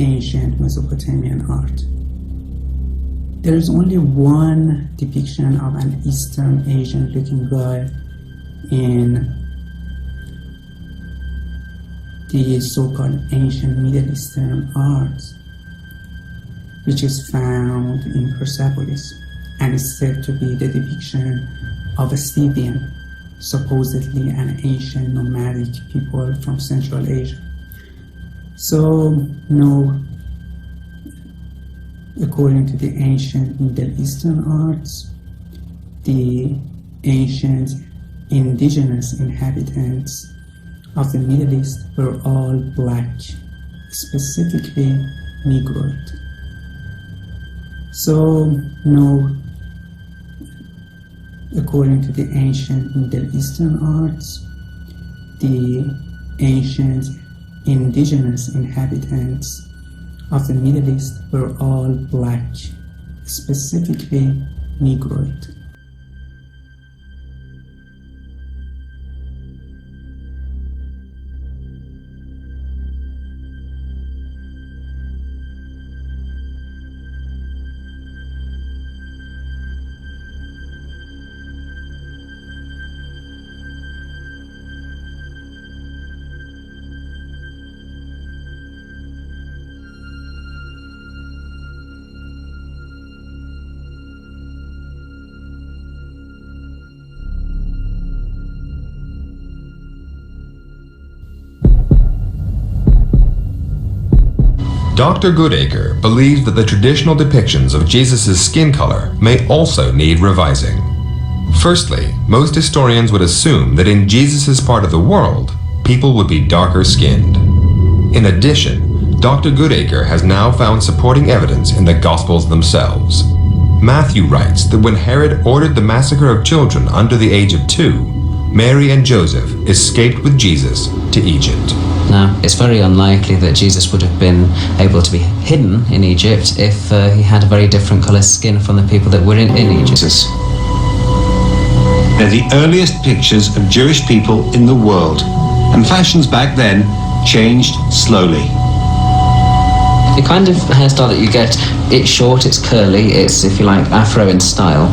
ancient Mesopotamian art. There is only one depiction of an Eastern Asian looking guy in the so-called ancient Middle Eastern art, which is found in Persepolis and is said to be the depiction of a Scythian, supposedly an ancient nomadic people from Central Asia. So, no, according to the ancient Middle Eastern arts, the ancient indigenous inhabitants of the Middle East were all black, specifically Negroid. So, no, according to the ancient Middle Eastern arts, the ancient indigenous inhabitants of the Middle East were all black, specifically Negroid. Dr. Goodacre believes that the traditional depictions of Jesus' skin color may also need revising. Firstly, most historians would assume that in Jesus' part of the world, people would be darker skinned. In addition, Dr. Goodacre has now found supporting evidence in the Gospels themselves. Matthew writes that when Herod ordered the massacre of children under the age of 2, Mary and Joseph escaped with Jesus to Egypt. Now, it's very unlikely that Jesus would have been able to be hidden in Egypt if he had a very different colour skin from the people that were in Egypt. They're the earliest pictures of Jewish people in the world, and fashions back then changed slowly. The kind of hairstyle that you get, it's short, it's curly, it's, if you like, afro in style,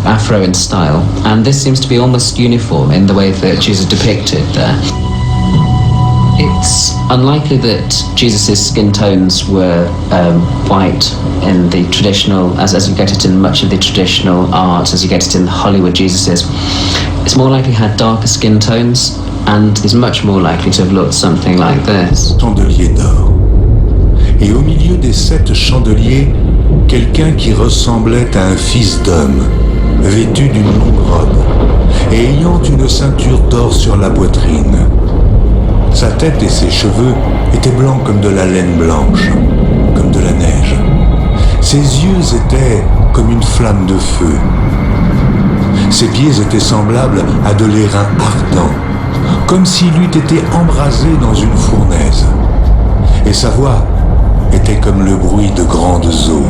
and this seems to be almost uniform in the way that Jesus is depicted there. It's unlikely that Jesus' skin tones were white in the traditional, as you get it in much of the traditional art, as you get it in Hollywood Jesus's. It's more likely he had darker skin tones, and he's much more likely to have looked something like this. Chandelier d'or. Et au milieu des 7 chandeliers, quelqu'un qui ressemblait à un fils d'homme, vêtu d'une longue robe, et ayant une ceinture d'or sur la poitrine. Sa tête et ses cheveux étaient blancs comme de la laine blanche, comme de la neige. Ses yeux étaient comme une flamme de feu. Ses pieds étaient semblables à de l'airain ardent, comme s'il eût été embrasé dans une fournaise. Et sa voix était comme le bruit de grandes eaux.